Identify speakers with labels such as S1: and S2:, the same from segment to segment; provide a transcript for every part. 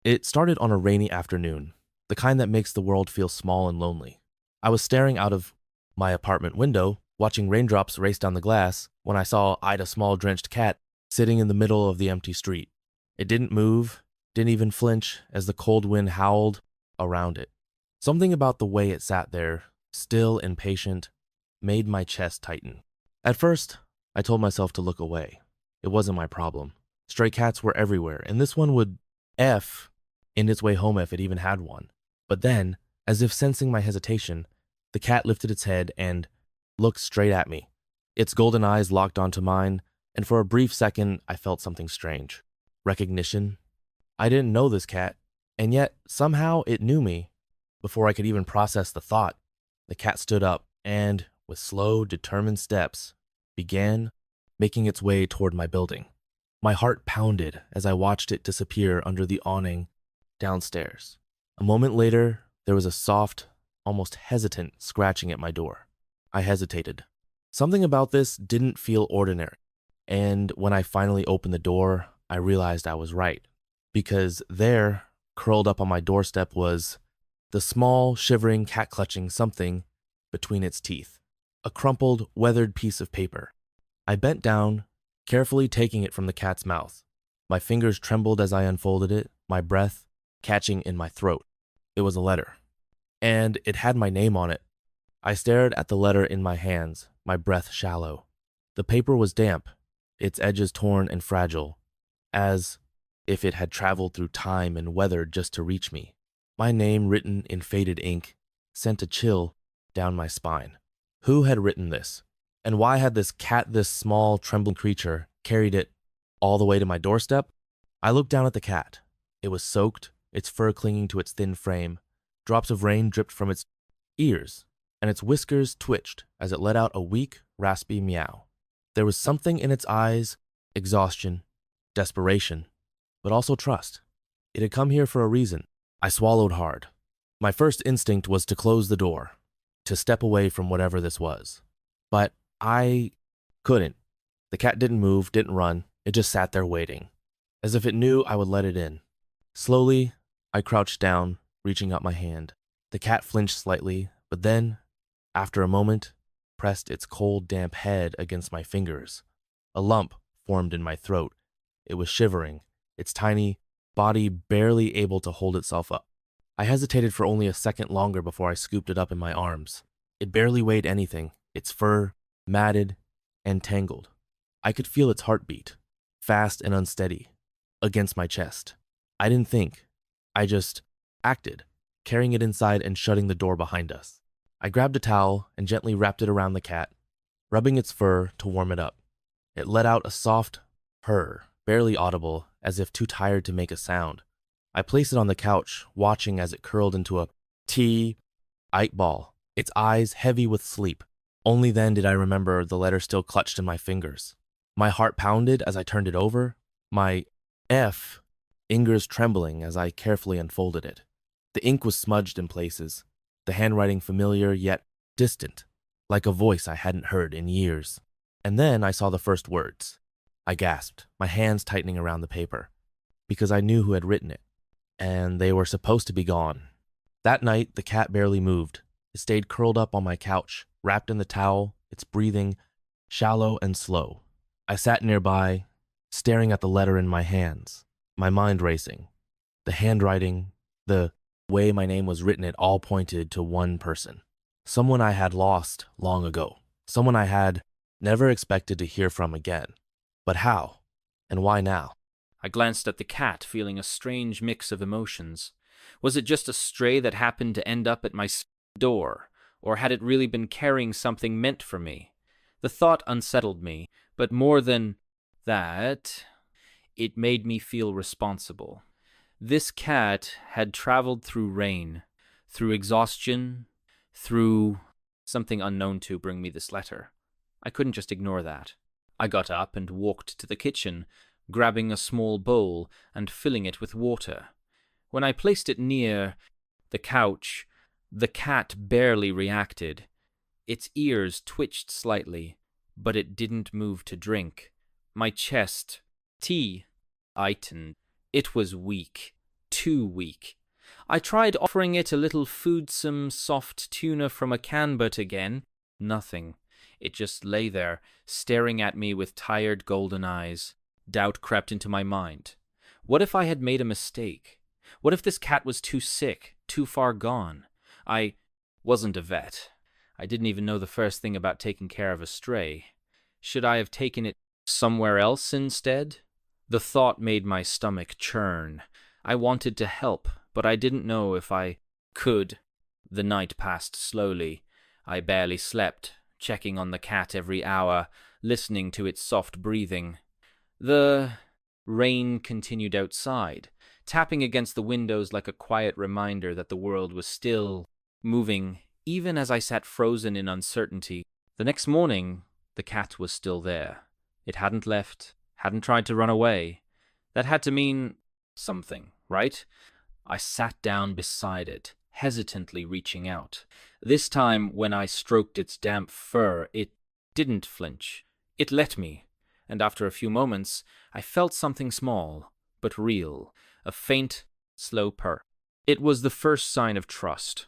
S1: It started on a rainy afternoon, the kind that makes the world feel small and lonely. I was staring out of my apartment window, watching raindrops race down the glass, when I saw Ida small drenched cat sitting in the middle of the empty street. It didn't move, didn't even flinch as the cold wind howled around it. Something about the way it sat there, still and patient, made my chest tighten. At first, I told myself to look away. It wasn't my problem. Stray cats were everywhere, and this one would F in its way home if it even had one. But then, as if sensing my hesitation, the cat lifted its head and looked straight at me. Its golden eyes locked onto mine, and for a brief second, I felt something strange. Recognition. I didn't know this cat, and yet somehow it knew me. Before I could even process the thought, the cat stood up and, with slow, determined steps, began making its way toward my building. My heart pounded as I watched it disappear under the awning downstairs. A moment later, there was a soft, almost hesitant scratching at my door. I hesitated. Something about this didn't feel ordinary, and when I finally opened the door, I realized I was right, because there, curled up on my doorstep, was the small, shivering, cat-clutching something between its teeth, a crumpled, weathered piece of paper. I bent down, carefully taking it from the cat's mouth. My fingers trembled as I unfolded it, my breath catching in my throat. It was a letter, and it had my name on it. I stared at the letter in my hands, my breath shallow. The paper was damp, its edges torn and fragile, as if it had traveled through time and weather just to reach me. My name, written in faded ink, sent a chill down my spine. Who had written this? And why had this cat, this small, trembling creature, carried it all the way to my doorstep? I looked down at the cat. It was soaked, its fur clinging to its thin frame. Drops of rain dripped from its ears, and its whiskers twitched as it let out a weak, raspy meow. There was something in its eyes, exhaustion, desperation, but also trust. It had come here for a reason. I swallowed hard. My first instinct was to close the door, to step away from whatever this was. But I couldn't. The cat didn't move, didn't run. It just sat there waiting, as if it knew I would let it in. Slowly, I crouched down, reaching out my hand. The cat flinched slightly, but then, after a moment, pressed its cold, damp head against my fingers. A lump formed in my throat. It was shivering, its tiny body barely able to hold itself up. I hesitated for only a second longer before I scooped it up in my arms. It barely weighed anything, its fur matted and tangled. I could feel its heartbeat, fast and unsteady, against my chest. I didn't think. I just acted, carrying it inside and shutting the door behind us. I grabbed a towel and gently wrapped it around the cat, rubbing its fur to warm it up. It let out a soft purr, barely audible, as if too tired to make a sound. I placed it on the couch, watching as it curled into a tight ball, its eyes heavy with sleep. Only then did I remember the letter still clutched in my fingers. My heart pounded as I turned it over, my fingers trembling as I carefully unfolded it. The ink was smudged in places, the handwriting familiar yet distant, like a voice I hadn't heard in years. And then I saw the first words. I gasped, my hands tightening around the paper, because I knew who had written it, and they were supposed to be gone. That night, the cat barely moved. It stayed curled up on my couch, wrapped in the towel, its breathing shallow and slow. I sat nearby, staring at the letter in my hands, my mind racing. The handwriting, the way my name was written, it all pointed to one person. Someone I had lost long ago. Someone I had never expected to hear from again. But how? And why now?
S2: I glanced at the cat, feeling a strange mix of emotions. Was it just a stray that happened to end up at my door, or had it really been carrying something meant for me? The thought unsettled me, but more than that, it made me feel responsible. This cat had traveled through rain, through exhaustion, through something unknown to bring me this letter. I couldn't just ignore that. I got up and walked to the kitchen, grabbing a small bowl and filling it with water. When I placed it near the couch, the cat barely reacted. Its ears twitched slightly, but it didn't move to drink. My chest tightened. It was weak, too weak. I tried offering it a little foodsome, soft tuna from a can, but again, nothing. It just lay there, staring at me with tired golden eyes. Doubt crept into my mind. What if I had made a mistake? What if this cat was too sick, too far gone? I wasn't a vet. I didn't even know the first thing about taking care of a stray. Should I have taken it somewhere else instead? The thought made my stomach churn. I wanted to help, but I didn't know if I could. The night passed slowly. I barely slept, checking on the cat every hour, listening to its soft breathing. The rain continued outside, tapping against the windows like a quiet reminder that the world was still moving, even as I sat frozen in uncertainty. The next morning, the cat was still there. It hadn't left, hadn't tried to run away. That had to mean something, right? I sat down beside it, hesitantly reaching out. This time, when I stroked its damp fur, it didn't flinch. It let me, and after a few moments, I felt something small, but real, a faint, slow purr. It was the first sign of trust,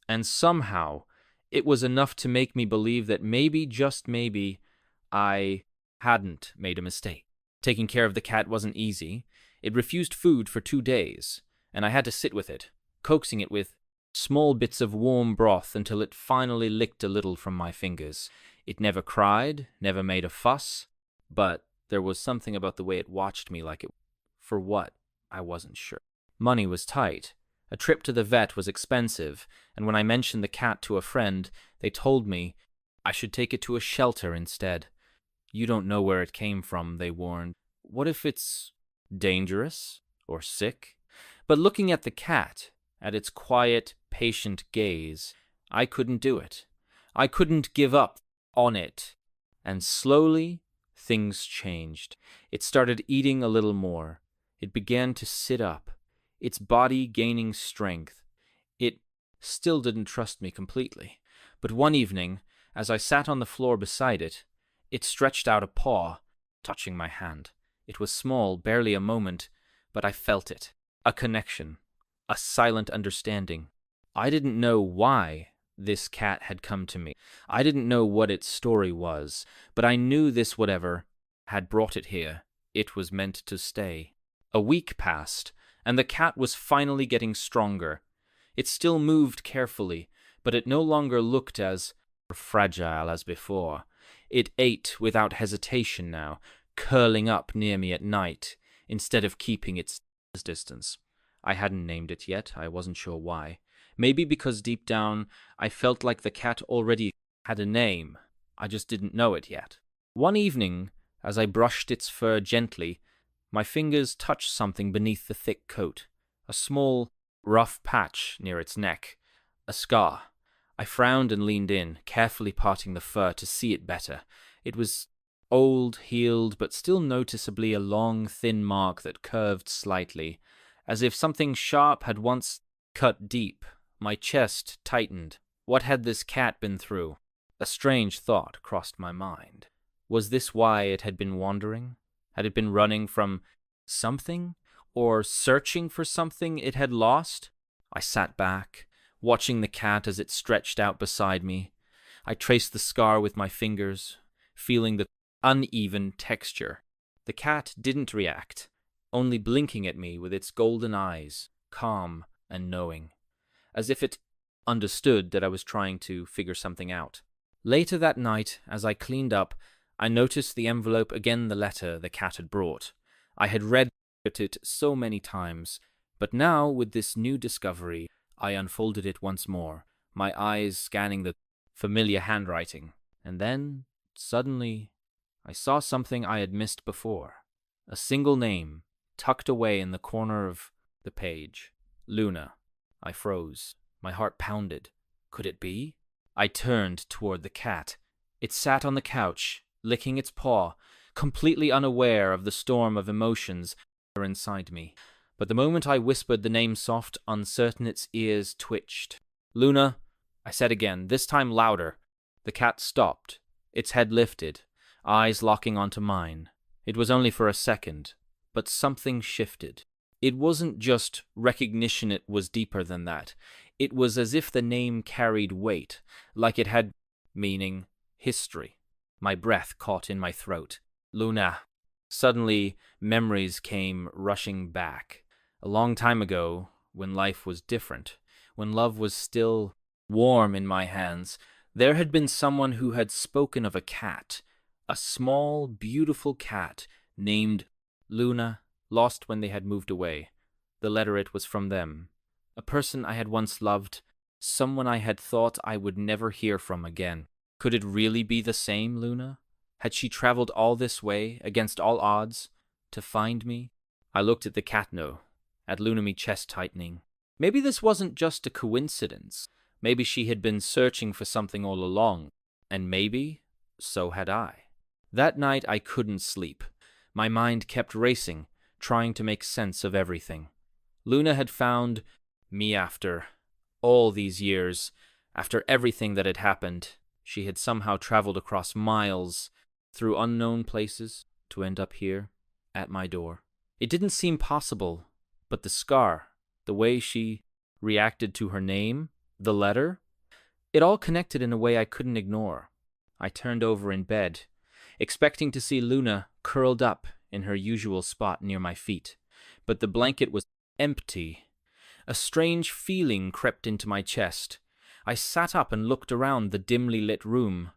S2: and somehow it was enough to make me believe that maybe, just maybe, I hadn't made a mistake. Taking care of the cat wasn't easy. It refused food for 2 days, and I had to sit with it, coaxing it with small bits of warm broth until it finally licked a little from my fingers. It never cried, never made a fuss, but there was something about the way it watched me like it. For what? I wasn't sure. Money was tight. A trip to the vet was expensive, and when I mentioned the cat to a friend, they told me I should take it to a shelter instead. You don't know where it came from, they warned. What if it's dangerous or sick? But looking at the cat, at its quiet, patient gaze, I couldn't do it. I couldn't give up on it. And slowly, things changed. It started eating a little more. It began to sit up, its body gaining strength. It still didn't trust me completely. But one evening, as I sat on the floor beside it, it stretched out a paw, touching my hand. It was small, barely a moment, but I felt it. A connection. A silent understanding. I didn't know why this cat had come to me. I didn't know what its story was, but I knew this whatever had brought it here. It was meant to stay. A week passed, and the cat was finally getting stronger. It still moved carefully, but it no longer looked as fragile as before. It ate without hesitation now, curling up near me at night, instead of keeping its distance. I hadn't named it yet. I wasn't sure why. Maybe because deep down I felt like the cat already had a name. I just didn't know it yet. One evening, as I brushed its fur gently, my fingers touched something beneath the thick coat. A small, rough patch near its neck. A scar. I frowned and leaned in, carefully parting the fur to see it better. It was old, healed, but still noticeably a long, thin mark that curved slightly, as if something sharp had once cut deep. My chest tightened. What had this cat been through? A strange thought crossed my mind. Was this why it had been wandering? Had it been running from something? Or searching for something it had lost? I sat back, watching the cat as it stretched out beside me. I traced the scar with my fingers, feeling the uneven texture. The cat didn't react, only blinking at me with its golden eyes, calm and knowing, as if it understood that I was trying to figure something out. Later that night, as I cleaned up, I noticed the envelope again, the letter the cat had brought. I had read it so many times, but now, with this new discovery, I unfolded it once more, my eyes scanning the familiar handwriting. And then, suddenly, I saw something I had missed before. A single name, tucked away in the corner of the page. Luna. I froze. My heart pounded. Could it be? I turned toward the cat. It sat on the couch, licking its paw, completely unaware of the storm of emotions that were inside me. But the moment I whispered the name soft, uncertain, its ears twitched. Luna, I said again, this time louder. The cat stopped, its head lifted, eyes locking onto mine. It was only for a second, but something shifted. It wasn't just recognition, it was deeper than that. It was as if the name carried weight, like it had meaning, history. My breath caught in my throat. Luna. Suddenly, memories came rushing back. A long time ago, when life was different, when love was still warm in my hands, there had been someone who had spoken of a cat, a small, beautiful cat named Luna, lost when they had moved away. The letter, it was from them. A person I had once loved, someone I had thought I would never hear from again. Could it really be the same Luna? Had she traveled all this way, against all odds, to find me? I looked at the catno, at Luna, me chest tightening. Maybe this wasn't just a coincidence. Maybe she had been searching for something all along, and maybe so had I. That night I couldn't sleep. My mind kept racing, trying to make sense of everything. Luna had found me after all these years, after everything that had happened. She had somehow traveled across miles, through unknown places, to end up here, at my door. It didn't seem possible, but the scar, the way she reacted to her name, the letter, it all connected in a way I couldn't ignore. I turned over in bed, expecting to see Luna curled up in her usual spot near my feet, but the blanket was empty. A strange feeling crept into my chest. I sat up and looked around the dimly lit room.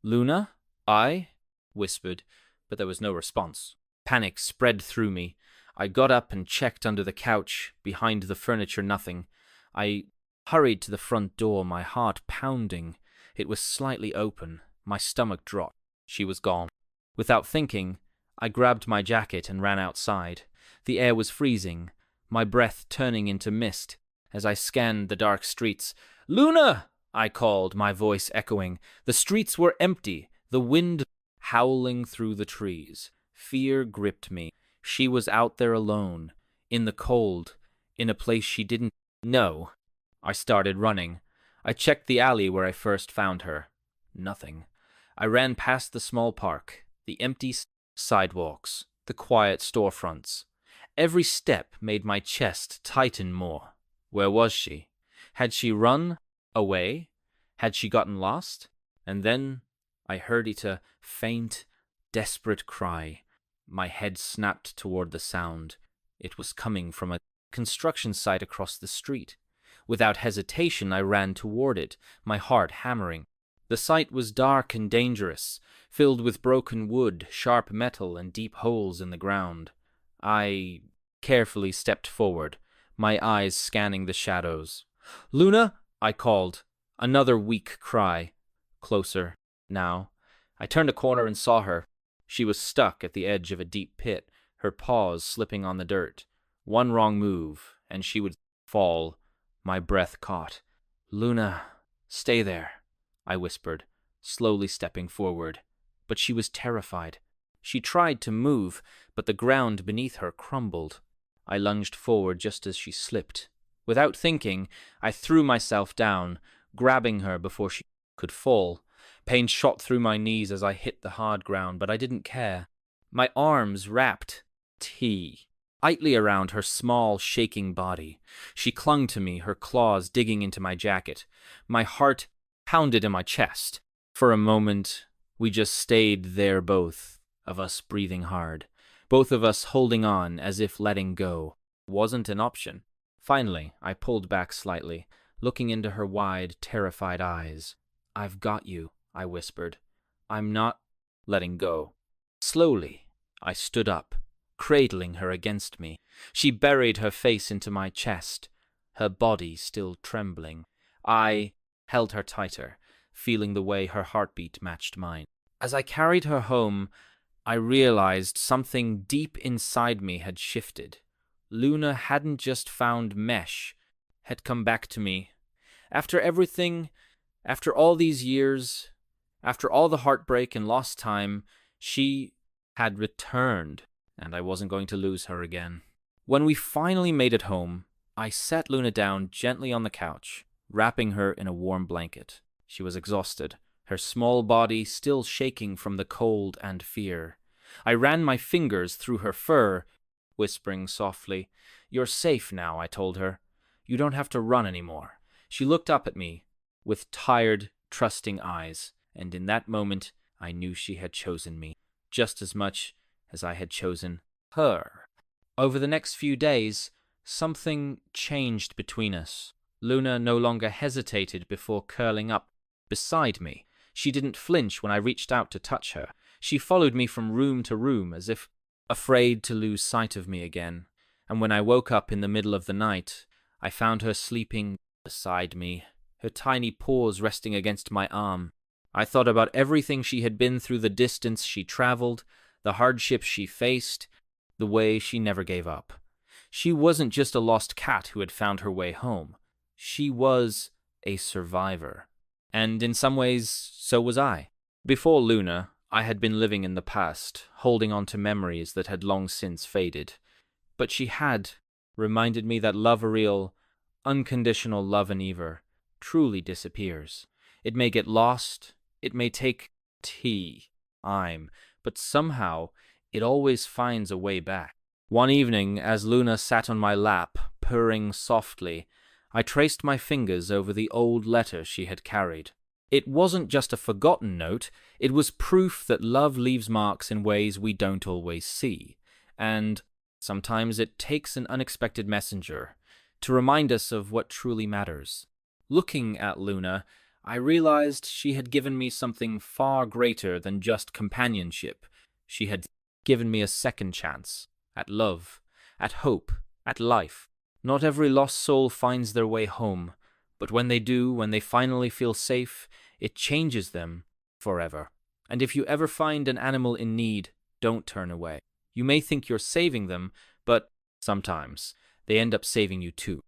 S2: Luna? I whispered, but there was no response. Panic spread through me. I got up and checked under the couch, behind the furniture, nothing. I hurried to the front door, my heart pounding. It was slightly open. My stomach dropped. She was gone. Without thinking, I grabbed my jacket and ran outside. The air was freezing, my breath turning into mist as I scanned the dark streets. "Luna!" I called, my voice echoing. The streets were empty, the wind howling through the trees. Fear gripped me. She was out there alone, in the cold, in a place she didn't know. I started running. I checked the alley where I first found her. Nothing. I ran past the small park, the empty sidewalks, the quiet storefronts. Every step made my chest tighten more. Where was she? Had she run away? Had she gotten lost? And then I heard it, a faint, desperate cry. My head snapped toward the sound. It was coming from a construction site across the street. Without hesitation, I ran toward it, my heart hammering. The site was dark and dangerous, filled with broken wood, sharp metal, and deep holes in the ground. I carefully stepped forward, my eyes scanning the shadows. "Luna!" I called. Another weak cry. Closer, now. I turned a corner and saw her. She was stuck at the edge of a deep pit, her paws slipping on the dirt. One wrong move, and she would fall. My breath caught. "Luna, stay there," I whispered, slowly stepping forward. But she was terrified. She tried to move, but the ground beneath her crumbled. I lunged forward just as she slipped. Without thinking, I threw myself down, grabbing her before she could fall. Pain shot through my knees as I hit the hard ground, but I didn't care. My arms wrapped tightly around her small, shaking body. She clung to me, her claws digging into my jacket. My heart pounded in my chest. For a moment, we just stayed there, both of us breathing hard, both of us holding on as if letting go wasn't an option. Finally, I pulled back slightly, looking into her wide, terrified eyes. "I've got you," I whispered. "I'm not letting go." Slowly, I stood up, cradling her against me. She buried her face into my chest, her body still trembling. I held her tighter, feeling the way her heartbeat matched mine. As I carried her home, I realized something deep inside me had shifted. Luna hadn't just found mesh, had come back to me. After everything, after all these years, after all the heartbreak and lost time, she had returned, and I wasn't going to lose her again. When we finally made it home, I sat Luna down gently on the couch, wrapping her in a warm blanket. She was exhausted, her small body still shaking from the cold and fear. I ran my fingers through her fur, whispering softly. "You're safe now," I told her. "You don't have to run anymore." She looked up at me with tired, trusting eyes, and in that moment I knew she had chosen me, just as much as I had chosen her. Over the next few days, something changed between us. Luna no longer hesitated before curling up beside me. She didn't flinch when I reached out to touch her. She followed me from room to room as if afraid to lose sight of me again. And when I woke up in the middle of the night, I found her sleeping beside me, her tiny paws resting against my arm. I thought about everything she had been through, the distance she traveled, the hardships she faced, the way she never gave up. She wasn't just a lost cat who had found her way home. She was a survivor. And in some ways, so was I. Before Luna, I had been living in the past, holding on to memories that had long since faded. But she had reminded me that love, real, unconditional love in Ever, truly disappears. It may get lost, it may take time, but somehow it always finds a way back. One evening, as Luna sat on my lap, purring softly, I traced my fingers over the old letter she had carried. It wasn't just a forgotten note, it was proof that love leaves marks in ways we don't always see. And sometimes it takes an unexpected messenger to remind us of what truly matters. Looking at Luna, I realized she had given me something far greater than just companionship. She had given me a second chance at love, at hope, at life. Not every lost soul finds their way home, but when they do, when they finally feel safe, it changes them forever. And if you ever find an animal in need, don't turn away. You may think you're saving them, but sometimes they end up saving you too.